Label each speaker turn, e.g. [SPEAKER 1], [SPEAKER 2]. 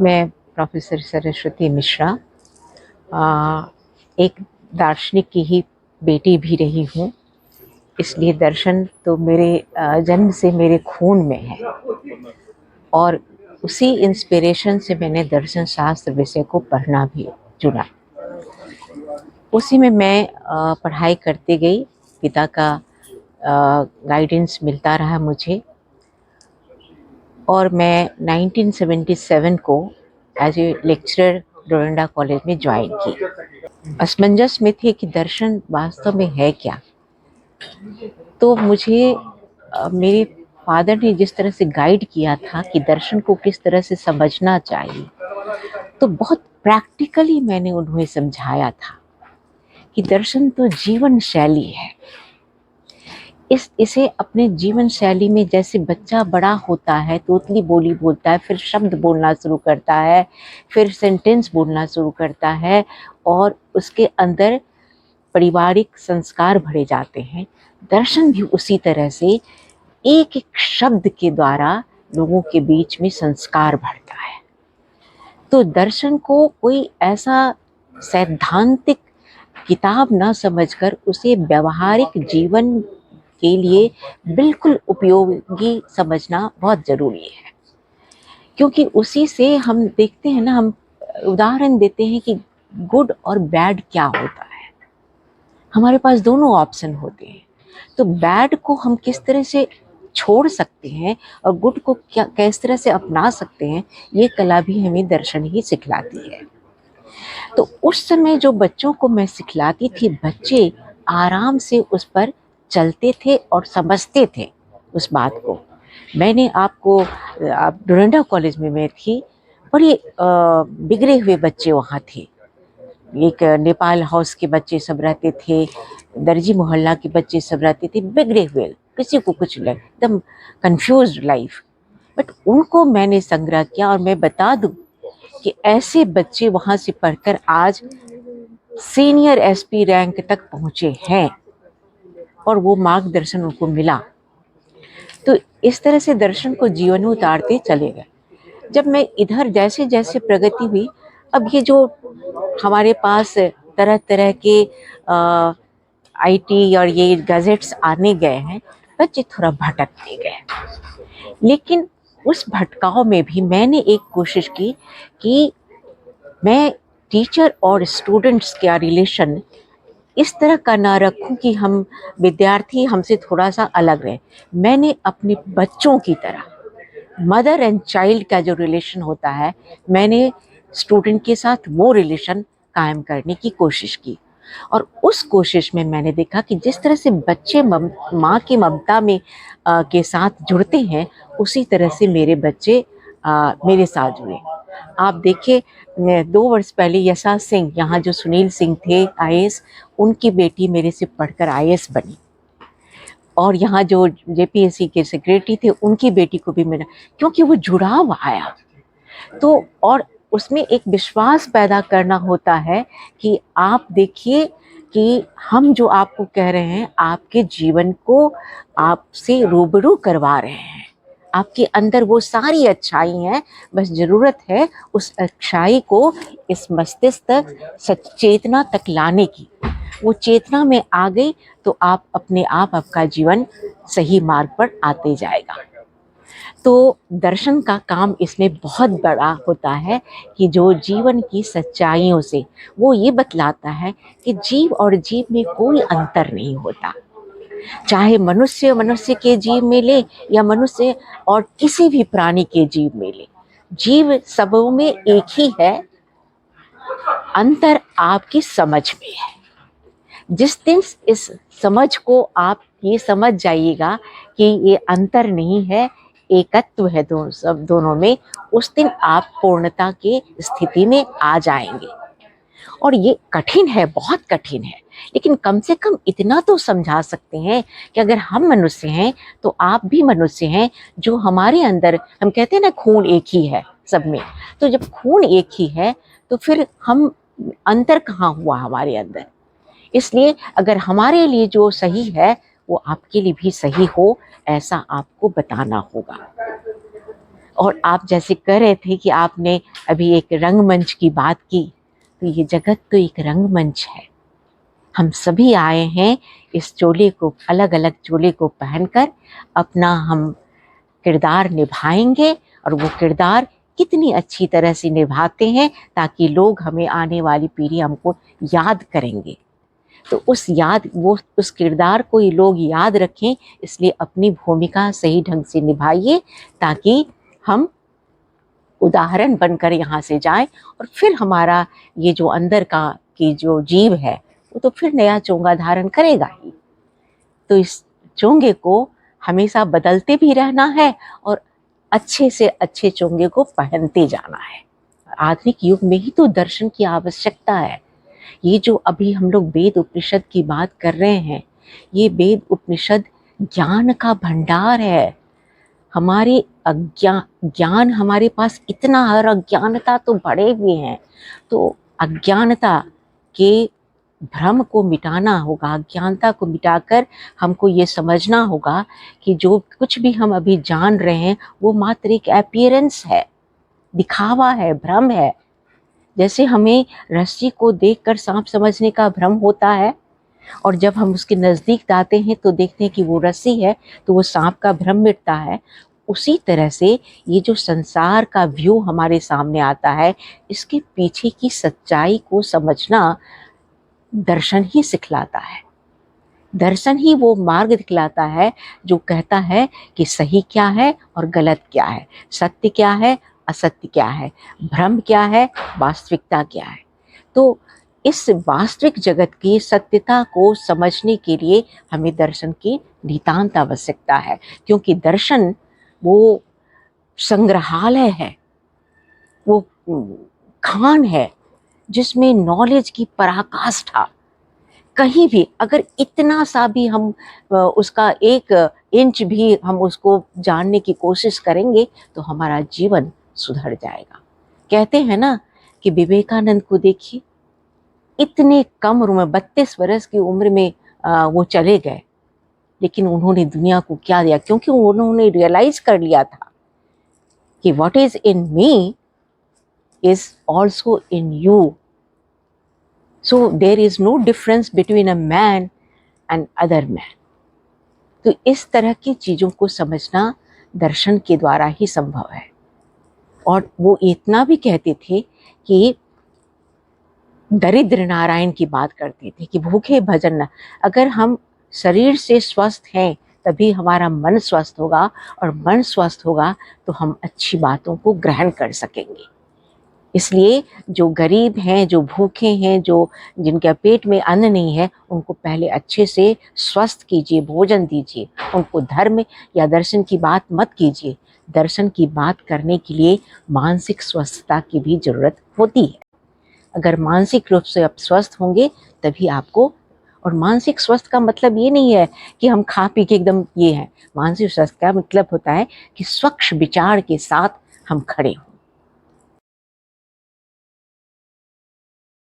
[SPEAKER 1] मैं प्रोफेसर सरस्वती मिश्रा एक दार्शनिक की ही बेटी भी रही हूँ, इसलिए दर्शन तो मेरे जन्म से मेरे खून में है और उसी इंस्पिरेशन से मैंने दर्शन शास्त्र विषय को पढ़ना भी चुना। उसी में मैं पढ़ाई करते गई, पिता का गाइडेंस मिलता रहा मुझे और मैं 1977 को as a lecturer Doranda college में ज्वाइन की। असमंजस में थे कि दर्शन वास्तव में है क्या। तो मुझे मेरे फादर ने जिस तरह से गाइड किया था कि दर्शन को किस तरह से समझना चाहिए, तो बहुत प्रैक्टिकली मैंने उन्हें समझाया था कि दर्शन तो जीवन शैली है। इसे अपने जीवन शैली में, जैसे बच्चा बड़ा होता है, तोतली बोली बोलता है, फिर शब्द बोलना शुरू करता है, फिर सेंटेंस बोलना शुरू करता है और उसके अंदर पारिवारिक संस्कार भरे जाते हैं, दर्शन भी उसी तरह से एक एक शब्द के द्वारा लोगों के बीच में संस्कार भरता है। तो दर्शन को कोई ऐसा सैद्धांतिक किताब न समझकर उसे व्यवहारिक जीवन के लिए बिल्कुल उपयोगी समझना बहुत ज़रूरी है, क्योंकि उसी से हम देखते हैं ना, हम उदाहरण देते हैं कि गुड और बैड क्या होता है। हमारे पास दोनों ऑप्शन होते हैं, तो बैड को हम किस तरह से छोड़ सकते हैं और गुड को क्या किस तरह से अपना सकते हैं, ये कला भी हमें दर्शन ही सिखलाती है। तो उस समय जो बच्चों को मैं सिखलाती थी, बच्चे आराम से उस पर चलते थे और समझते थे उस बात को। मैंने आपको डोरंडा कॉलेज में मैं थी, बड़े बिगड़े हुए बच्चे वहाँ थे। एक नेपाल हाउस के बच्चे सब रहते थे, दर्जी मोहल्ला के बच्चे सब रहते थे, बिगड़े हुए, किसी को कुछ नहीं, एकदम कंफ्यूज्ड लाइफ। बट उनको मैंने संग्रह किया और मैं बता दूं कि ऐसे बच्चे वहाँ से पढ़कर आज सीनियर एसपी रैंक तक पहुँचे हैं और वो मार्गदर्शन उनको मिला। तो इस तरह से दर्शन को जीवन में उतारते चले गए। जब मैं इधर जैसे जैसे प्रगति हुई, अब ये जो हमारे पास तरह तरह के आईटी और ये गैजेट्स आने गए हैं, बच्चे थोड़ा भटकते गए। लेकिन उस भटकाव में भी मैंने एक कोशिश की कि मैं टीचर और स्टूडेंट्स का रिलेशन इस तरह का ना रखूं कि हम विद्यार्थी हमसे थोड़ा सा अलग रहे। मैंने अपने बच्चों की तरह मदर एंड चाइल्ड का जो रिलेशन होता है, मैंने स्टूडेंट के साथ वो रिलेशन कायम करने की कोशिश की। और उस कोशिश में मैंने देखा कि जिस तरह से बच्चे माँ की ममता में के साथ जुड़ते हैं, उसी तरह से मेरे बच्चे मेरे साथ जुड़े। आप देखिए, 2 वर्ष पहले यशा सिंह, यहाँ जो सुनील सिंह थे आईएएस, उनकी बेटी मेरे से पढ़कर आईएएस बनी। और यहाँ जो जेपीएससी के सेक्रेटरी थे, उनकी बेटी को भी मिला, क्योंकि वो जुड़ाव आया। तो और उसमें एक विश्वास पैदा करना होता है कि आप देखिए कि हम जो आपको कह रहे हैं, आपके जीवन को आपसे रूबरू करवा रहे हैं। आपके अंदर वो सारी अच्छाई हैं, बस ज़रूरत है उस अच्छाई को इस मस्तिष्क तक, सचेतना तक लाने की। वो चेतना में आ गई तो आप अपने आप आपका जीवन सही मार्ग पर आते जाएगा। तो दर्शन का काम इसमें बहुत बड़ा होता है कि जो जीवन की सच्चाइयों से वो ये बतलाता है कि जीव और जीव में कोई अंतर नहीं होता। चाहे मनुष्य मनुष्य के जीव में ले या मनुष्य और किसी भी प्राणी के जीव में ले, जीव सबों में एक ही है। अंतर आपकी समझ में है। जिस दिन इस समझ को आप ये समझ जाइएगा कि ये अंतर नहीं है, एकत्व है सब दोनों में, उस दिन आप पूर्णता की स्थिति में आ जाएंगे। और ये कठिन है, बहुत कठिन है, लेकिन कम से कम इतना तो समझा सकते हैं कि अगर हम मनुष्य हैं तो आप भी मनुष्य हैं। जो हमारे अंदर, हम कहते हैं ना, खून एक ही है सब में, तो जब खून एक ही है तो फिर हम अंतर कहाँ हुआ हमारे अंदर। इसलिए अगर हमारे लिए जो सही है वो आपके लिए भी सही हो, ऐसा आपको बताना होगा। और आप जैसे कह रहे थे कि आपने अभी एक रंगमंच की बात की, तो ये जगत तो एक रंगमंच है। हम सभी आए हैं इस चोले को, अलग अलग चोले को पहनकर अपना हम किरदार निभाएंगे, और वो किरदार कितनी अच्छी तरह से निभाते हैं ताकि लोग हमें, आने वाली पीढ़ी हमको याद करेंगे। तो उस किरदार को ये लोग याद रखें, इसलिए अपनी भूमिका सही ढंग से निभाइए ताकि हम उदाहरण बनकर यहाँ से जाएं, और फिर हमारा ये जो अंदर का की जो जीव है वो तो फिर नया चोंगा धारण करेगा ही। तो इस चोंगे को हमेशा बदलते भी रहना है और अच्छे से अच्छे चोंगे को पहनते जाना है। आधुनिक युग में ही तो दर्शन की आवश्यकता है। ये जो अभी हम लोग वेद उपनिषद की बात कर रहे हैं, ये वेद उपनिषद ज्ञान का भंडार है। हमारे ज्ञान हमारे पास इतना है, और अज्ञानता तो बढ़े हुए हैं। तो अज्ञानता के भ्रम को मिटाना होगा, अज्ञानता को मिटाकर हमको ये समझना होगा कि जो कुछ भी हम अभी जान रहे हैं वो मात्र एक अपीयरेंस है, दिखावा है, भ्रम है। जैसे हमें रस्सी को देखकर सांप समझने का भ्रम होता है, और जब हम उसके नज़दीक आते हैं तो देखते हैं कि वो रस्सी है, तो वो सांप का भ्रम मिटता है। उसी तरह से ये जो संसार का व्यू हमारे सामने आता है, इसके पीछे की सच्चाई को समझना दर्शन ही सिखलाता है। दर्शन ही वो मार्ग दिखलाता है जो कहता है कि सही क्या है और गलत क्या है, सत्य क्या है, असत्य क्या है, भ्रम क्या है, वास्तविकता क्या है। तो इस वास्तविक जगत की सत्यता को समझने के लिए हमें दर्शन की नितांत आवश्यकता है, क्योंकि दर्शन वो संग्रहालय है, वो खान है जिसमें नॉलेज की पराकाष्ठा। कहीं भी अगर इतना सा भी हम उसका 1 इंच भी हम उसको जानने की कोशिश करेंगे तो हमारा जीवन सुधर जाएगा। कहते हैं ना कि विवेकानंद को देखिए, इतने कम उम्र में 32 वर्ष की उम्र में वो चले गए, लेकिन उन्होंने दुनिया को क्या दिया, क्योंकि उन्होंने रियलाइज कर लिया था कि what is in me is also in you. So there is no difference between a man and other man. तो इस तरह की चीज़ों को समझना दर्शन के द्वारा ही संभव है। और वो इतना भी कहते थे कि दरिद्र नारायण की बात करते थे कि भूखे भजन न। अगर हम शरीर से स्वस्थ हैं तभी हमारा मन स्वस्थ होगा, और मन स्वस्थ होगा तो हम अच्छी बातों को ग्रहण कर सकेंगे। इसलिए जो गरीब हैं, जो भूखे हैं, जो जिनके पेट में अन्न नहीं है, उनको पहले अच्छे से स्वस्थ कीजिए, भोजन दीजिए। उनको धर्म या दर्शन की बात मत कीजिए। दर्शन की बात करने के लिए मानसिक स्वस्थता की भी जरूरत होती है। अगर मानसिक रूप से आप स्वस्थ होंगे तभी आपको, और मानसिक स्वस्थ का मतलब ये नहीं है कि हम खा पी के एकदम ये हैं। मानसिक स्वस्थ का मतलब होता है कि स्वच्छ विचार के साथ हम खड़े हों।